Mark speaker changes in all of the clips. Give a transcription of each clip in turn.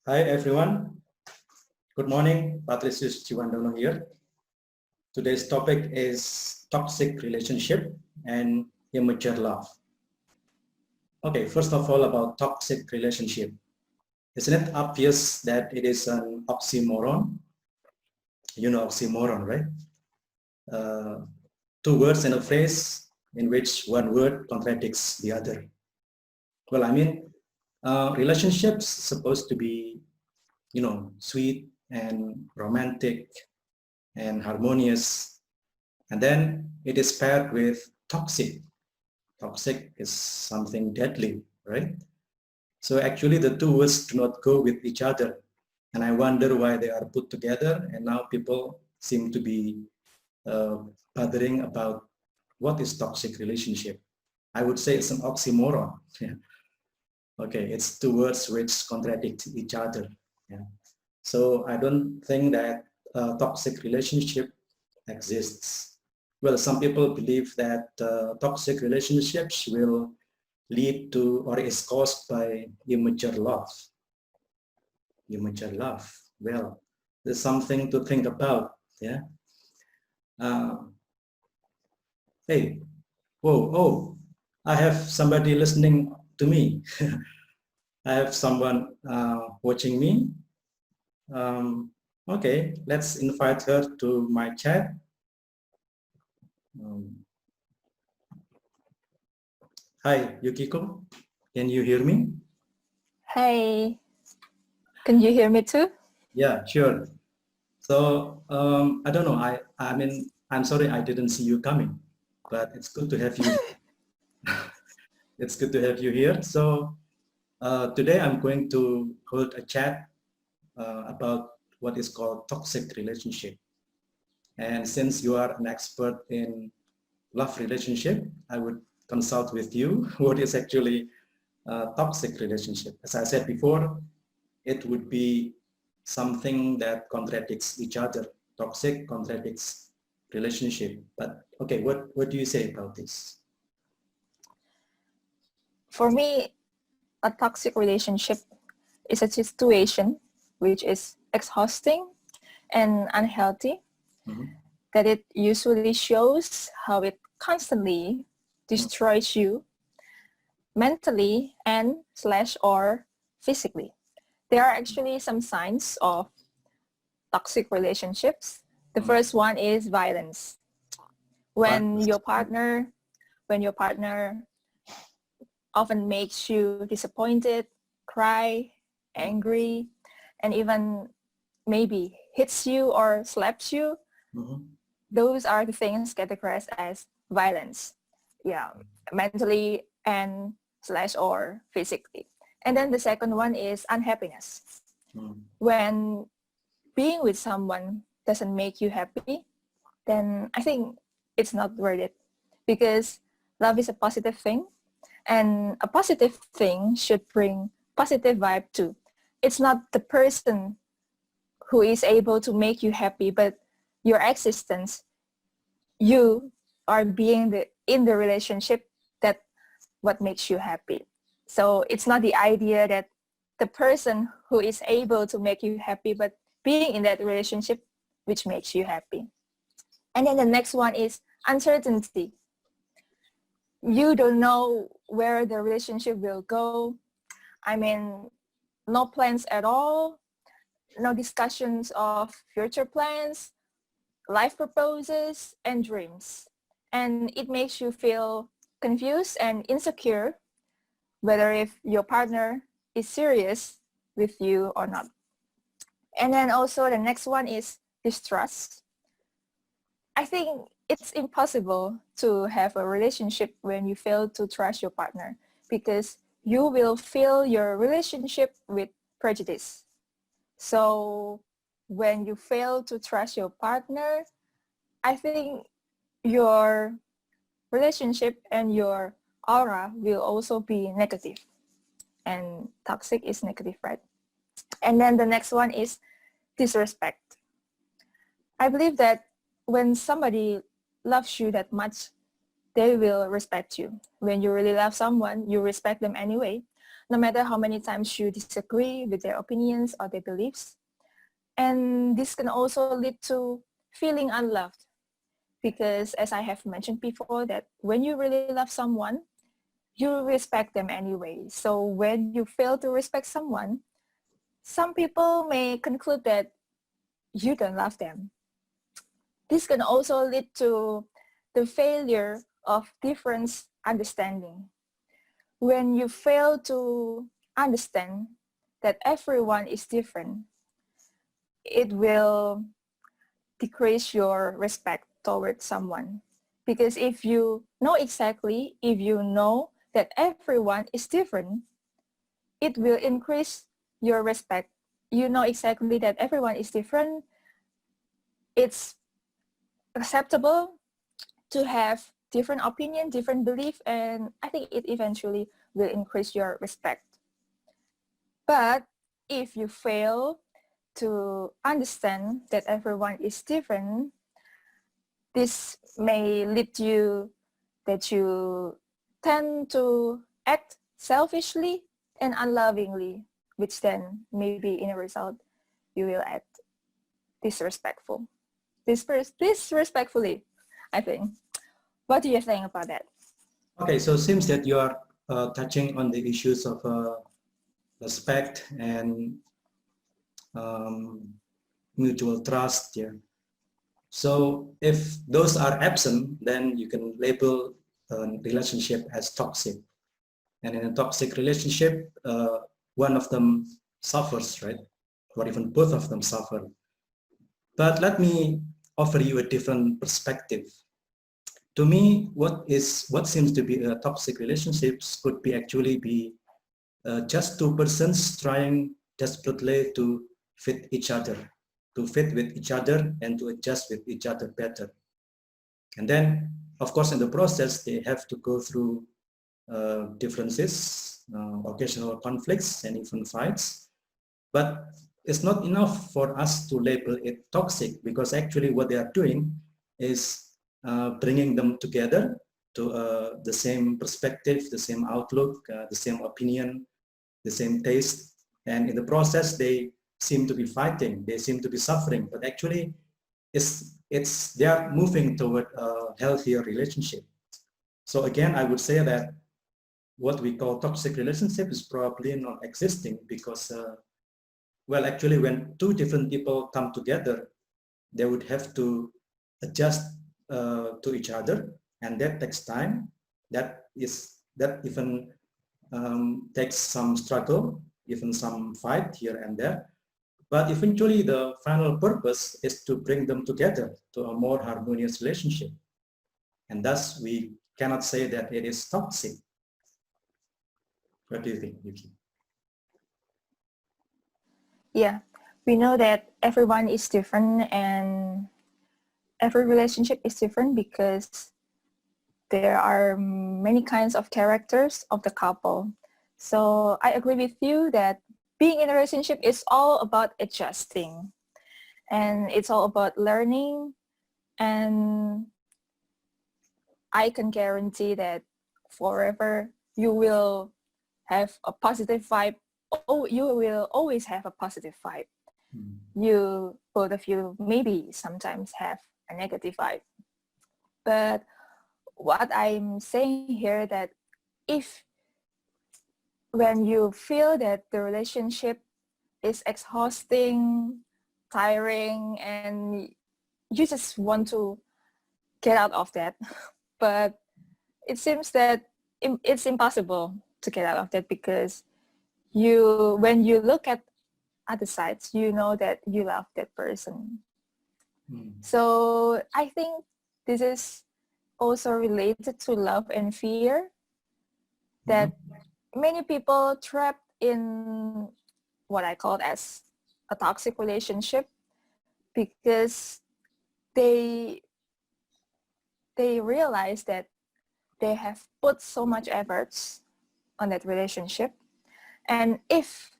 Speaker 1: Hi everyone. Good morning. Patricius Chiwandono here. Today's topic is toxic relationship and immature love. Okay, first of all about toxic relationship. Isn't it obvious that it is an oxymoron? You know oxymoron, right? Two words in a phrase in which one word contradicts the other. Well, I mean, relationships supposed to be, sweet and romantic and harmonious. And then it is paired with toxic. Toxic is something deadly, right? So actually the two words do not go with each other. And I wonder why they are put together. And now people seem to be bothering about what is toxic relationship. I would say it's an oxymoron. Okay, it's two words which contradict each other. Yeah. So I don't think that a toxic relationship exists. Well, some people believe that toxic relationships will lead to or is caused by immature love. Immature love. Well, there's something to think about. Yeah. Hey, whoa, oh, I have somebody listening to me. I have someone watching me. Okay, let's invite her to my chat. Hi, Yukiko. Can you hear me?
Speaker 2: Hey, can you hear me too?
Speaker 1: Yeah, sure. So I don't know. I mean, I'm sorry I didn't see you coming, but it's good to have you. It's good to have you here. So today I'm going to hold a chat about what is called toxic relationship. And since you are an expert in love relationship, I would consult with you what is actually a toxic relationship. As I said before, it would be something that contradicts each other. Toxic contradicts relationship. But okay, what do you say about this?
Speaker 2: For me, a toxic relationship is a situation which is exhausting and unhealthy, that it usually shows how it constantly destroys you mentally and or physically. There are actually some signs of toxic relationships. The first one is violence. When your partner often makes you disappointed, cry, angry, and even maybe hits you or slaps you, those are the things categorized as violence. Yeah, mentally and or physically. And then the second one is unhappiness. When being with someone doesn't make you happy, then I think it's not worth it, because love is a positive thing, and a positive thing should bring positive vibe too. It's not the person who is able to make you happy, but your existence, you are being in the relationship, that what makes you happy. So it's not the idea that the person who is able to make you happy, but being in that relationship which makes you happy. And then the next one is uncertainty. You don't know where the relationship will go. I mean, no plans at all, no discussions of future plans, life purposes, and dreams. And it makes you feel confused and insecure whether if your partner is serious with you or not. And then also the next one is distrust. I think it's impossible to have a relationship when you fail to trust your partner, because you will fill your relationship with prejudice. So when you fail to trust your partner, I think your relationship and your aura will also be negative. And toxic is negative, right? And then the next one is disrespect. I believe that when somebody loves you that much, they will respect you. When you really love someone, you respect them anyway. no matter how many times you disagree with their opinions or their beliefs. And this can also lead to feeling unloved, because as I have mentioned before, that when you really love someone, you respect them anyway. So when you fail to respect someone, some people may conclude that you don't love them. This can also lead to the failure of difference understanding. When you fail to understand that everyone is different, it will decrease your respect towards someone. Because if you know that everyone is different, it will increase your respect. You know exactly that everyone is different. It's acceptable to have different opinion, different belief, and I think it eventually will increase your respect. But if you fail to understand that everyone is different, this may lead you that you tend to act selfishly and unlovingly, which then maybe in a result you will act disrespectful. Disrespectfully, I think. What do you think about that?
Speaker 1: Okay, so it seems that you are touching on the issues of respect and mutual trust. Yeah. So if those are absent, then you can label a relationship as toxic. And in a toxic relationship, one of them suffers, right? Or even both of them suffer. But let me offer you a different perspective. To me, what seems to be a toxic relationships could be actually be just two persons trying desperately to fit each other, to fit with each other and to adjust with each other better. And then, of course, in the process, they have to go through differences, occasional conflicts, and even fights. But it's not enough for us to label it toxic, because actually what they are doing is bringing them together to the same perspective, the same outlook, the same opinion, the same taste. And in the process, they seem to be fighting, they seem to be suffering, but actually they are moving toward a healthier relationship. So again, I would say that what we call toxic relationship is probably not existing, because well, actually, when two different people come together, they would have to adjust to each other, and that takes time. That even takes some struggle, even some fight here and there. But eventually, the final purpose is to bring them together to a more harmonious relationship. And thus, we cannot say that it is toxic. What do you think, Yuki?
Speaker 2: Yeah, we know that everyone is different and every relationship is different because there are many kinds of characters of the couple. So I agree with you that being in a relationship is all about adjusting, and it's all about learning, and I can guarantee that forever you will have a positive vibe. Oh, you will always have a positive vibe. You, both of you, maybe sometimes have a negative vibe. But what I'm saying here, that if when you feel that the relationship is exhausting, tiring, and you just want to get out of that, but it seems that it's impossible to get out of that, because when you look at other sides, you know that you love that person. So I think this is also related to love and fear, that many people trapped in what I call as a toxic relationship, because they realize that they have put so much efforts on that relationship, and if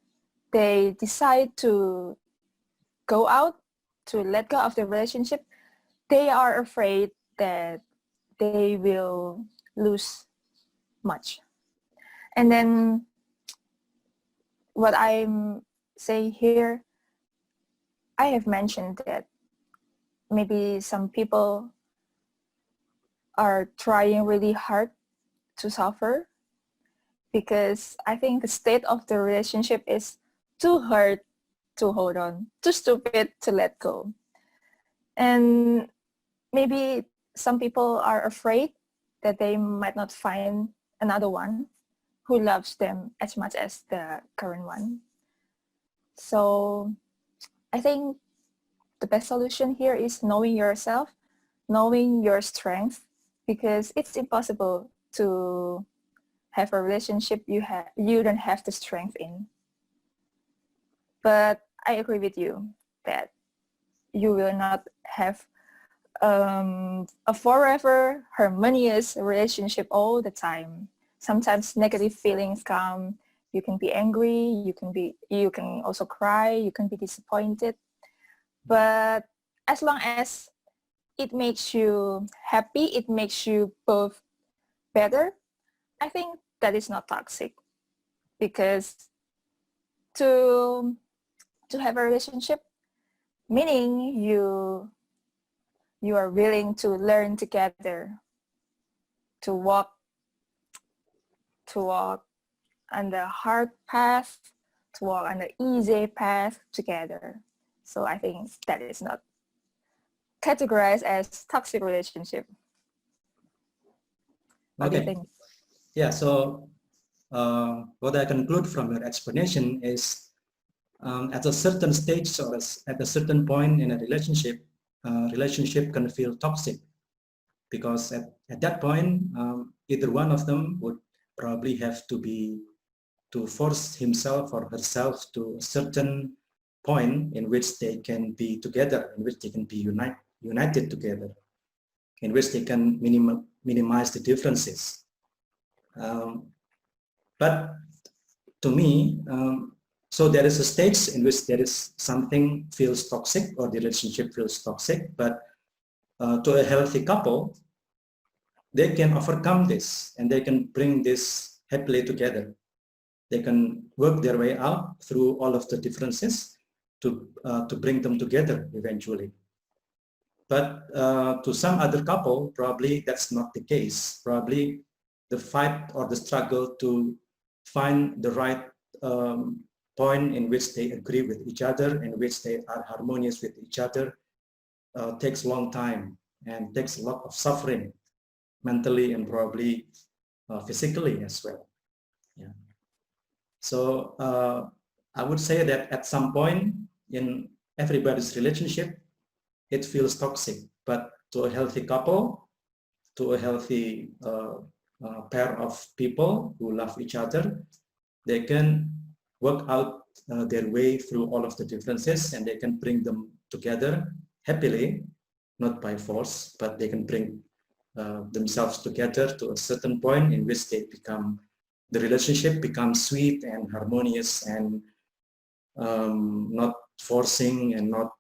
Speaker 2: they decide to go out, to let go of the relationship, they are afraid that they will lose much. And then what I'm saying here, I have mentioned that maybe some people are trying really hard to suffer because I think the state of the relationship is too hard to hold on, too stupid to let go. And maybe some people are afraid that they might not find another one who loves them as much as the current one. So I think the best solution here is knowing yourself, knowing your strength, because it's impossible to have a relationship you don't have the strength in. But I agree with you that you will not have a forever harmonious relationship all the time. Sometimes negative feelings come. You can be angry, you can also cry, you can be disappointed. But as long as it makes you happy, it makes you both better, I think that is not toxic. Because to have a relationship, meaning you are willing to learn together, to walk on the hard path, to walk on the easy path together. So I think that is not categorized as toxic relationship. What do you think?
Speaker 1: Yeah, so what I conclude from your explanation is at a certain stage or at a certain point in a relationship, relationship can feel toxic because at that point, either one of them would probably have to force himself or herself to a certain point in which they can be together, in which they can be united together, in which they can minimize the differences. But to me, so there is a stage in which there is something feels toxic or the relationship feels toxic, but to a healthy couple, they can overcome this and they can bring this happily together. They can work their way out through all of the differences to bring them together eventually. But to some other couple, probably that's not the case. Probably the fight or the struggle to find the right point in which they agree with each other, in which they are harmonious with each other, takes a long time and takes a lot of suffering, mentally and probably physically as well. Yeah. So I would say that at some point in everybody's relationship, it feels toxic, but to a healthy couple, to a healthy pair of people who love each other, they can work out their way through all of the differences and they can bring them together happily, not by force, but they can bring themselves together to a certain point in which the relationship becomes sweet and harmonious and not forcing and not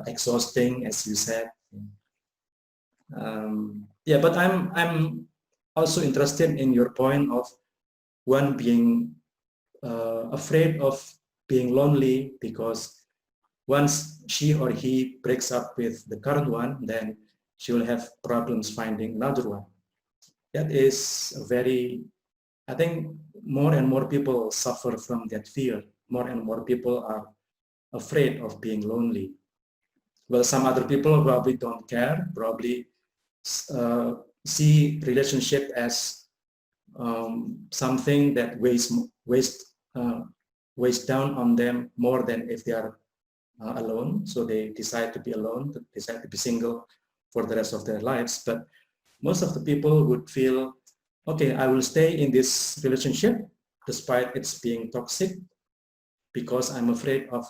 Speaker 1: exhausting, as you said. Yeah, but I'm also interested in your point of one being afraid of being lonely because once she or he breaks up with the current one, then she will have problems finding another one. That is I think more and more people suffer from that fear. More and more people are afraid of being lonely. Well, some other people probably don't care, probably see relationship as something that weighs down on them more than if they are alone. So they decide to be alone, decide to be single for the rest of their lives. But most of the people would feel, okay, I will stay in this relationship despite it's being toxic because I'm afraid of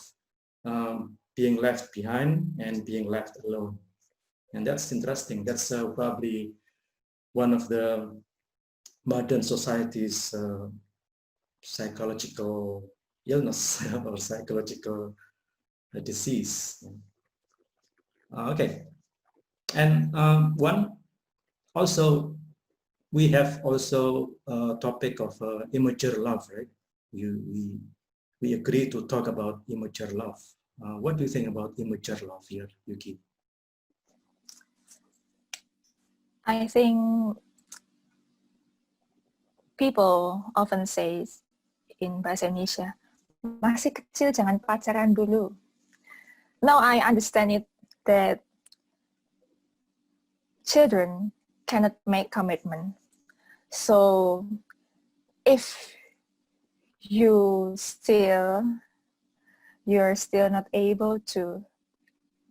Speaker 1: being left behind and being left alone. And that's interesting. That's probably one of the modern society's psychological illness or psychological disease. Okay. And one also, we have also a topic of immature love, right? We we agree to talk about immature love. What do you think about immature love here, Yuki?
Speaker 2: I think people often say in bahasa Indonesia, masih kecil jangan pacaran dulu. Now I understand it that children cannot make commitment. So if you're still not able to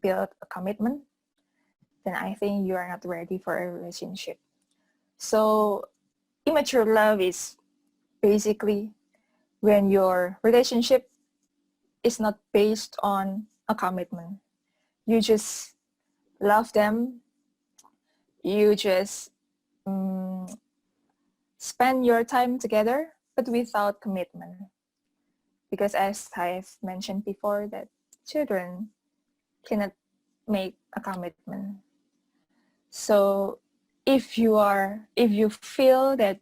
Speaker 2: build a commitment, then I think you are not ready for a relationship. So immature love is basically when your relationship is not based on a commitment. You just love them. You just spend your time together, but without commitment. Because as I've mentioned before, that children cannot make a commitment. So if you feel that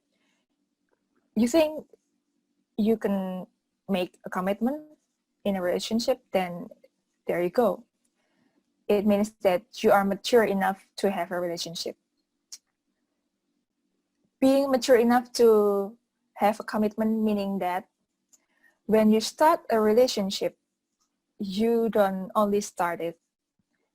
Speaker 2: you think you can make a commitment in a relationship, then there you go. It means that you are mature enough to have a relationship. Being mature enough to have a commitment, meaning that when you start a relationship, you don't only start it,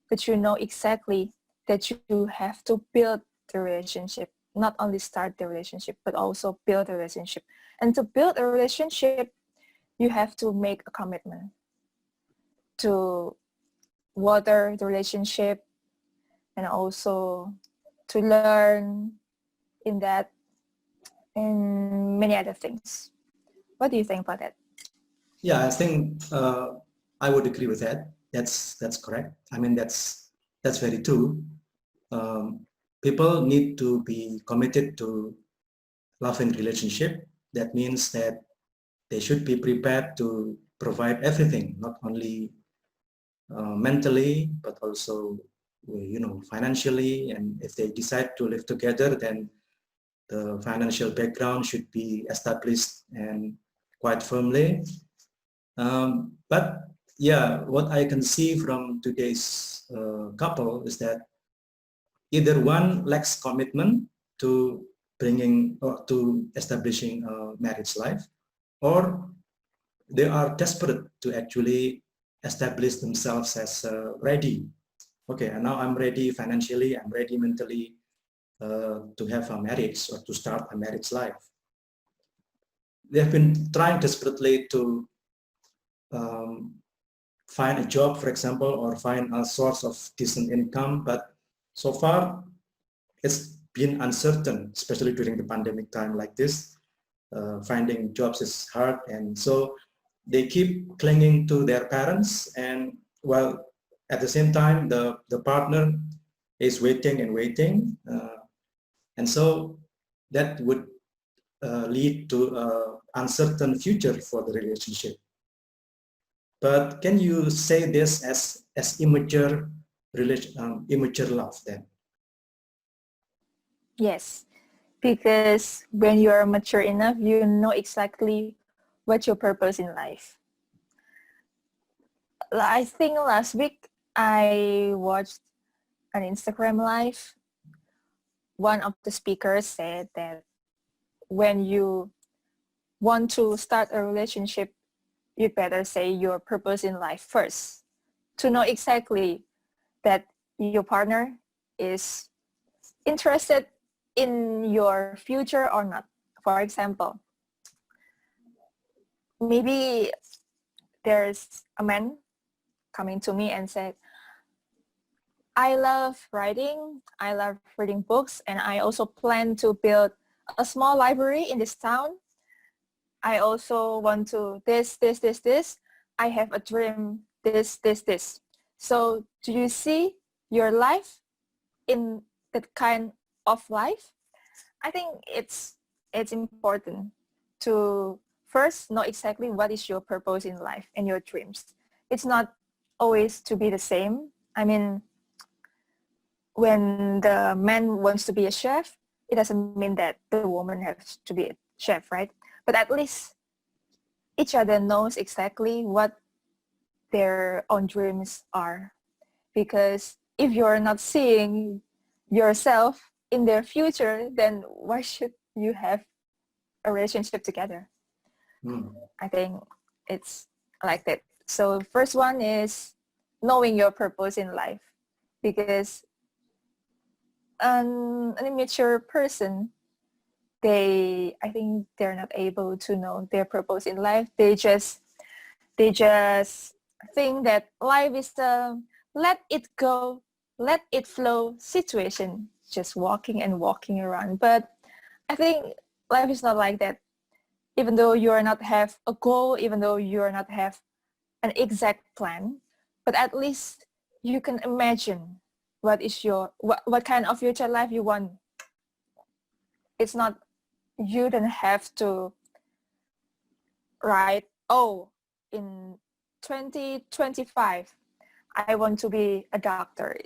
Speaker 2: but you know exactly that you have to build the relationship, not only start the relationship, but also build a relationship. And to build a relationship, you have to make a commitment to water the relationship and also to learn in that and many other things. What do you think about that?
Speaker 1: Yeah, I think I would agree with that. That's correct. I mean, that's very true. People need to be committed to love and relationship. That means that they should be prepared to provide everything, not only mentally, but also, financially. And if they decide to live together, then the financial background should be established and quite firmly. But yeah, what I can see from today's couple is that either one lacks commitment to bringing or to establishing a marriage life, or they are desperate to actually establish themselves as ready. Okay, and now I'm ready financially, I'm ready mentally to have a marriage or to start a marriage life. They have been trying desperately to find a job, for example, or find a source of decent income, but so far it's been uncertain, especially during the pandemic time like this. Finding jobs is hard, and so they keep clinging to their parents, and while at the same time the partner is waiting and waiting, and so that would lead to an uncertain future for the relationship. But can you say this as immature immature love then?
Speaker 2: Yes, because when you are mature enough, you know exactly what your purpose in life. I think last week I watched an Instagram live. One of the speakers said that when you want to start a relationship, you better say your purpose in life first to know exactly that your partner is interested in your future or not. For example, maybe there's a man coming to me and said, I love writing, I love reading books, and I also plan to build a small library in this town. I also want to this. I have a dream, this. So do you see your life in that kind of life? I think it's important to first know exactly what is your purpose in life and your dreams. It's not always to be the same. I mean, when the man wants to be a chef, it doesn't mean that the woman has to be a chef, right? But at least each other knows exactly what their own dreams are. Because if you're not seeing yourself in their future, then why should you have a relationship together? I think it's like that. So first one is knowing your purpose in life, because an immature person, I think they're not able to know their purpose in life. They just think that life is a let it go, let it flow situation, just walking and walking around. But I think life is not like that. Even though you are not have a goal, even though you are not have an exact plan, but at least you can imagine what kind of future life you want. It's not, you don't have to write, oh, in 2025 I want to be a doctor.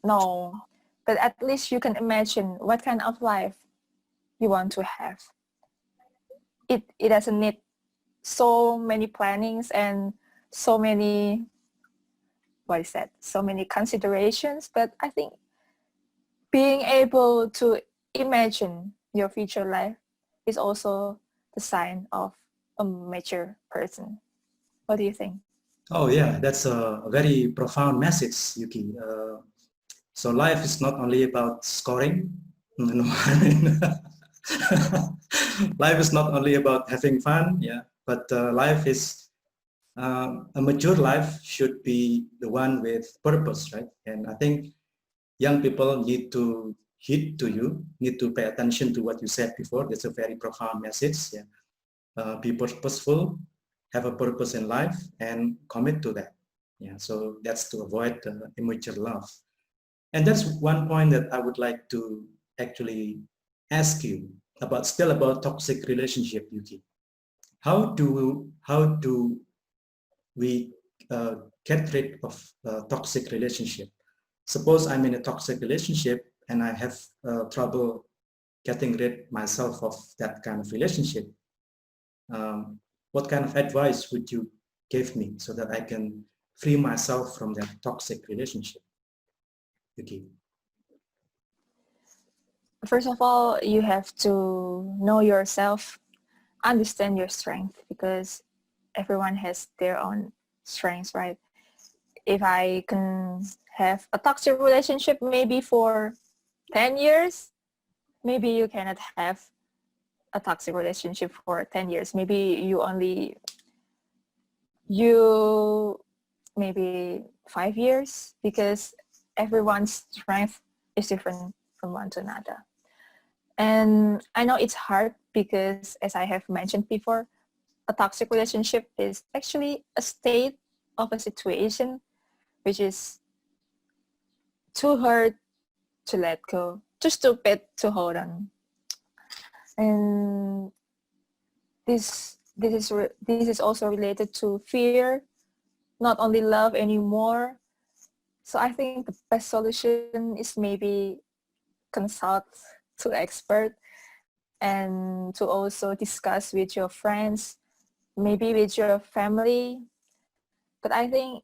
Speaker 2: No, but at least you can imagine what kind of life you want to have. It doesn't need so many plannings and so many, so many considerations. But I think being able to imagine your future life is also the sign of a mature person. What do you think?
Speaker 1: Oh yeah, that's a very profound message, Yuki. So life is not only about scoring. No, I mean, life is not only about having fun, yeah, but life is a mature life should be the one with purpose, right? And I think young people need to heed to you, need to pay attention to what you said before. That's a very profound message. Yeah, be purposeful, have a purpose in life, and commit to that. Yeah, so that's to avoid immature love. And that's one point that I would like to actually ask you about, still about toxic relationship, Yuki. How do we get rid of toxic relationship? Suppose I'm in a toxic relationship and I have trouble getting rid myself of that kind of relationship. What kind of advice would you give me so that I can free myself from that toxic relationship? Yuki.
Speaker 2: First of all, you have to know yourself, understand your strength, because everyone has their own strengths, right? If I can have a toxic relationship maybe for 10 years, maybe you cannot have a toxic relationship for 10 years. Maybe you maybe 5 years, because everyone's strength is different from one to another. And I know it's hard because, as I have mentioned before, a toxic relationship is actually a state of a situation which is too hard to let go, too stupid to hold on. And this is also related to fear, not only love anymore. So I think the best solution is maybe consult to expert and to also discuss with your friends, maybe with your family. But I think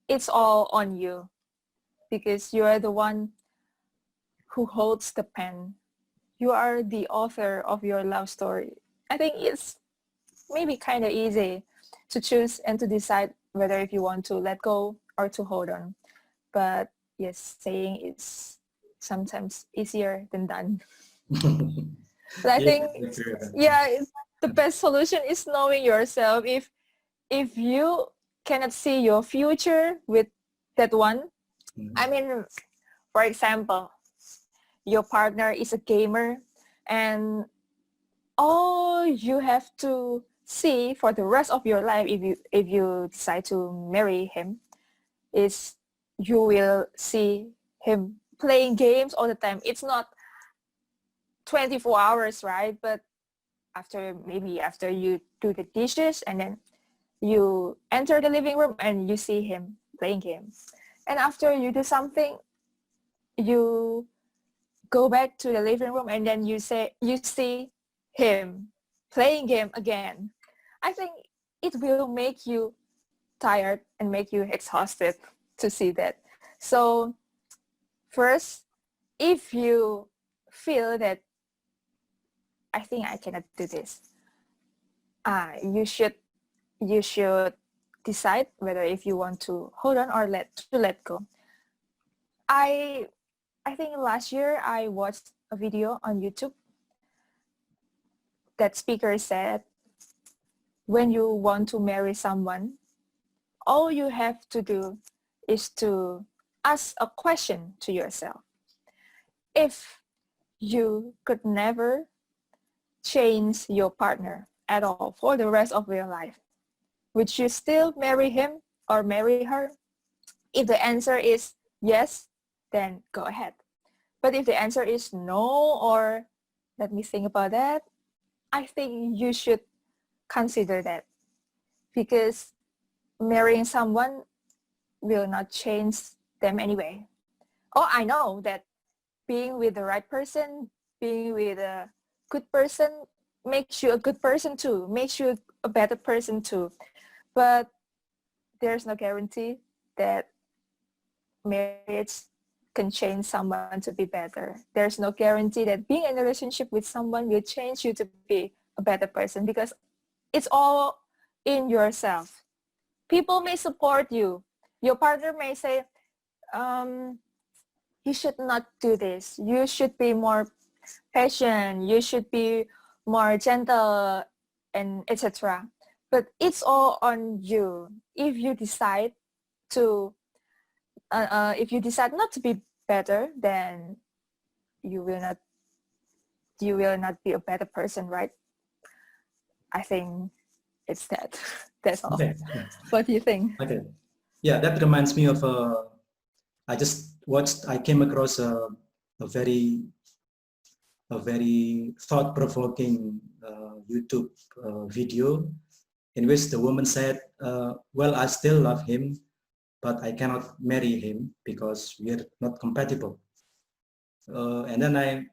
Speaker 2: it's all on you, because you are the one who holds the pen. You are the author of your love story. I think it's maybe kind of easy to choose and to decide whether if you want to let go or to hold on. But yes, saying is sometimes easier than done. But I think, the best solution is knowing yourself. If you cannot see your future with that one, I mean, for example, your partner is a gamer, and all you have to see for the rest of your life, if you decide to marry him, is you will see him playing games all the time. It's not 24 hours, right? But after you do the dishes, and then you enter the living room and you see him playing games. And after you do something, you go back to the living room, and then you see him playing game again. I think it will make you tired and make you exhausted to see that. So first, if you feel that I think I cannot do this, you should decide whether if you want to hold on or let go. I think last year I watched a video on YouTube that speaker said, when you want to marry someone, all you have to do is to ask a question to yourself. If you could never change your partner at all for the rest of your life, would you still marry him or marry her? If the answer is yes, then go ahead. But if the answer is no, or let me think about that, I think you should consider that, because marrying someone will not change them anyway. Oh, I know that being with the right person, being with a good person makes you a good person too, makes you a better person too. But there's no guarantee that marriage can change someone to be better. There's no guarantee that being in a relationship with someone will change you to be a better person, because it's all in yourself. People may support you. Your partner may say, you should not do this. You should be more patient. You should be more gentle, and etc. But it's all on you. If you decide to, if you decide not to be better, then you will not be a better person, right? I think it's that. That's all.
Speaker 1: Okay.
Speaker 2: What do you think?
Speaker 1: Okay. Yeah, that reminds me of I came across a very thought-provoking YouTube video in which the woman said, well, I still love him, but I cannot marry him because we're not compatible. And then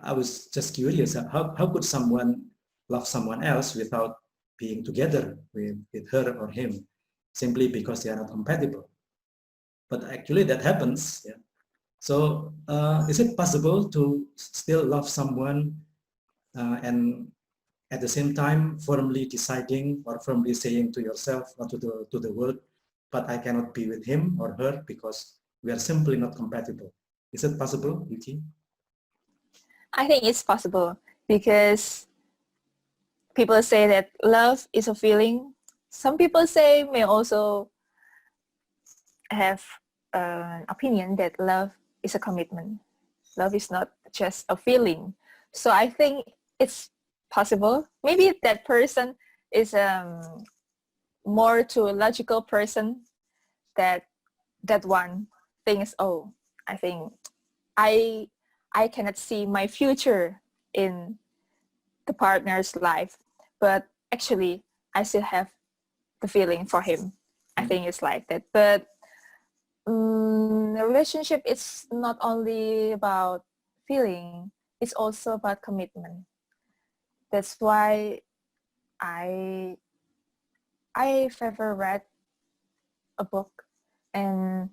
Speaker 1: I was just curious, how could someone love someone else without being together with her or him, simply because they are not compatible? But actually that happens. Yeah. So is it possible to still love someone and at the same time firmly deciding or firmly saying to yourself or to the world, but I cannot be with him or her because we are simply not compatible? Is it possible, Yuki?
Speaker 2: I think it's possible, because people say that love is a feeling. Some people may also have an opinion that love is a commitment. Love is not just a feeling. So I think it's possible. Maybe that person is more to a logical person, that one thinks, oh, I think I cannot see my future in the partner's life, but actually I still have the feeling for him. I think it's like that. But the relationship is not only about feeling, it's also about commitment. That's why I've ever read a book, and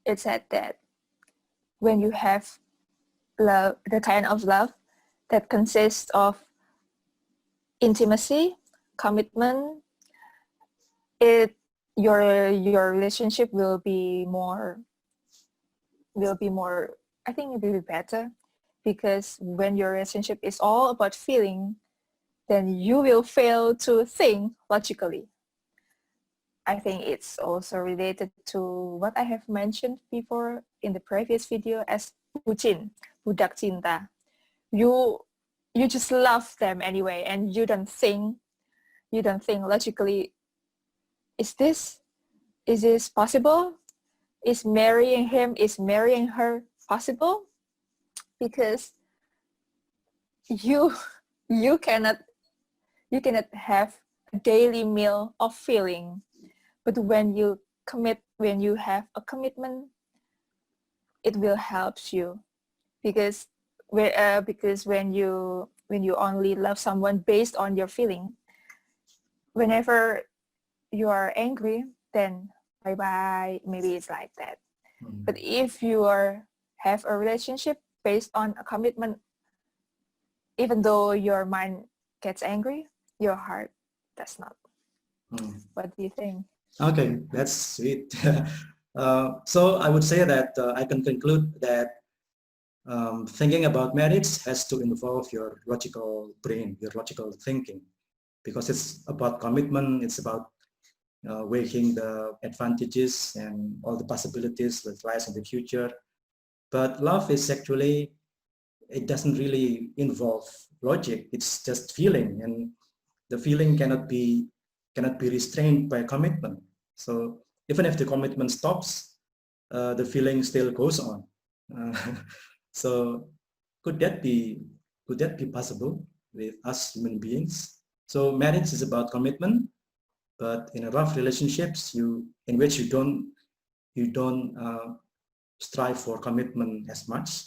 Speaker 2: it said that when you have love, the kind of love that consists of intimacy, commitment, your relationship will be more, I think it will be better, because when your relationship is all about feeling, then you will fail to think logically. I think it's also related to what I have mentioned before in the previous video as bucin, budak cinta. You just love them anyway, and you don't think logically, is this possible? Is marrying him, is marrying her possible? Because you cannot have a daily meal of feeling. But when you commit, when you have a commitment, it will help you, because when you only love someone based on your feeling, whenever you are angry, then bye-bye, maybe it's like that. But if you have a relationship based on a commitment, even though your mind gets angry, your heart does not. What do you think?
Speaker 1: Okay, that's sweet. So I would say that I can conclude that thinking about marriage has to involve your logical brain, your logical thinking, because it's about commitment, it's about weighing the advantages and all the possibilities that lies in the future. But love is actually, it doesn't really involve logic, it's just feeling, and the feeling cannot be restrained by commitment. So even if the commitment stops, the feeling still goes on. So could that be possible with us human beings? So marriage is about commitment, but in a rough relationships, in which you don't strive for commitment as much,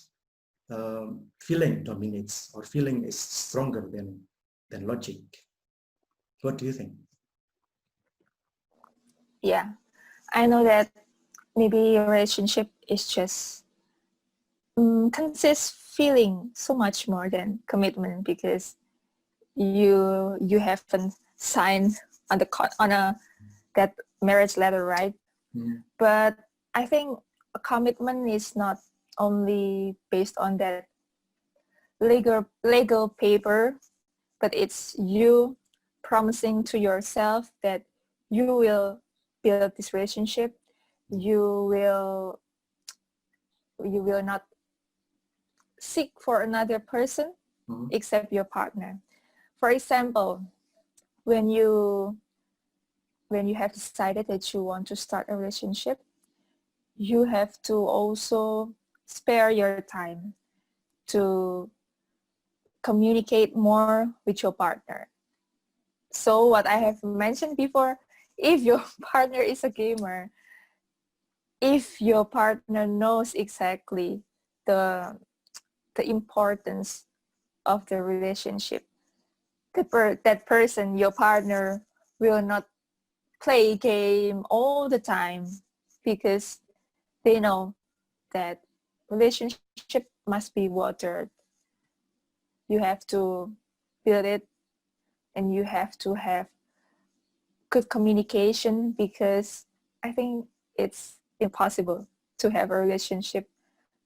Speaker 1: feeling dominates, or feeling is stronger than logic. What do you think?
Speaker 2: Yeah, I know that maybe a relationship is just consists feeling so much more than commitment, because you haven't signed on that marriage letter, right? But I think a commitment is not only based on that legal paper, but it's you promising to yourself that you will build this relationship, you will not seek for another person except your partner. For example, when you have decided that you want to start a relationship, you have to also spare your time to communicate more with your partner. So what I have mentioned before, if your partner is a gamer, if your partner knows exactly the importance of the relationship, that person, your partner, will not play game all the time, because they know that relationship must be watered. You have to build it, and you have to have good communication, because I think it's impossible to have a relationship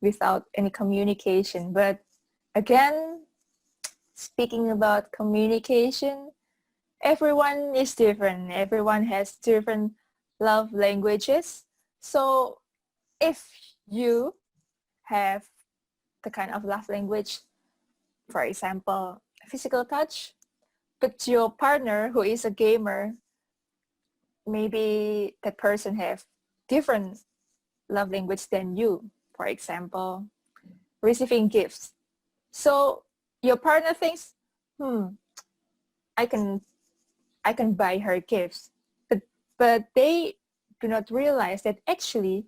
Speaker 2: without any communication. But again, speaking about communication, everyone is different. Everyone has different love languages. So if you have the kind of love language, for example, physical touch, but your partner who is a gamer, maybe that person have different love language than you. For example, receiving gifts. So your partner thinks, I can buy her gifts, but they do not realize that actually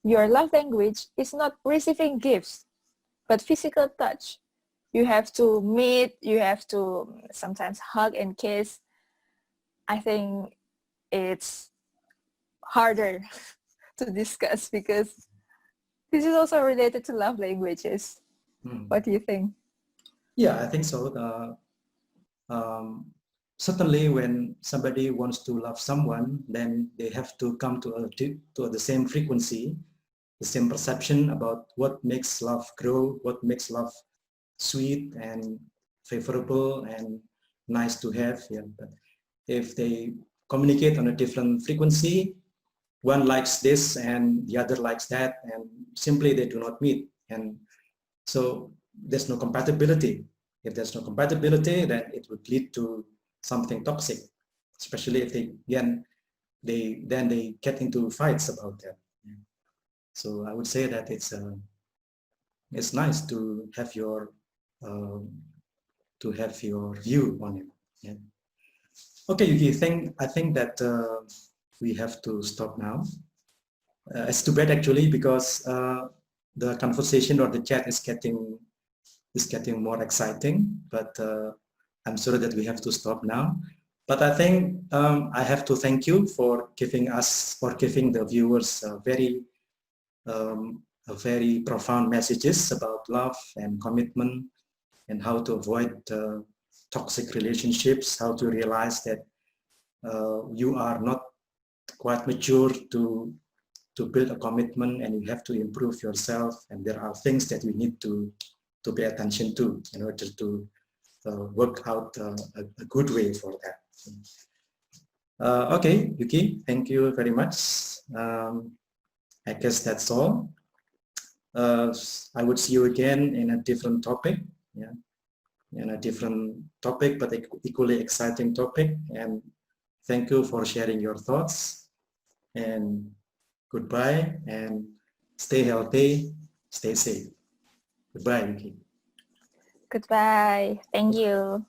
Speaker 2: your love language is not receiving gifts, but physical touch. You have to meet, you have to sometimes hug and kiss. I think it's harder to discuss, because this is also related to love languages. What do you think?
Speaker 1: Yeah, I think so. Certainly when somebody wants to love someone, then they have to come to the same frequency, the same perception about what makes love grow, what makes love sweet and favorable and nice to have. Yeah. But if they communicate on a different frequency, one likes this and the other likes that, and simply they do not meet. And so there's no compatibility. If there's no compatibility, then it would lead to something toxic, especially if then they get into fights about that. So I would say that it's nice to have your view on it. Yeah. Okay, Yuki, I think that we have to stop now. It's too bad actually, because the conversation or the chat is getting more exciting, but I'm sorry that we have to stop now. But I think I have to thank you for giving us, or giving the viewers very profound messages about love and commitment, and how to avoid toxic relationships, how to realize that you are not quite mature to build a commitment, and you have to improve yourself, and there are things that you need to pay attention to in order to work out a good way for that. Okay, Yuki, thank you very much. I guess that's all. I would see you again in a different topic, yeah, in a different topic, but equally exciting topic. And thank you for sharing your thoughts. And goodbye, and stay healthy, stay safe. Goodbye, Yuki.
Speaker 2: Goodbye. Thank you.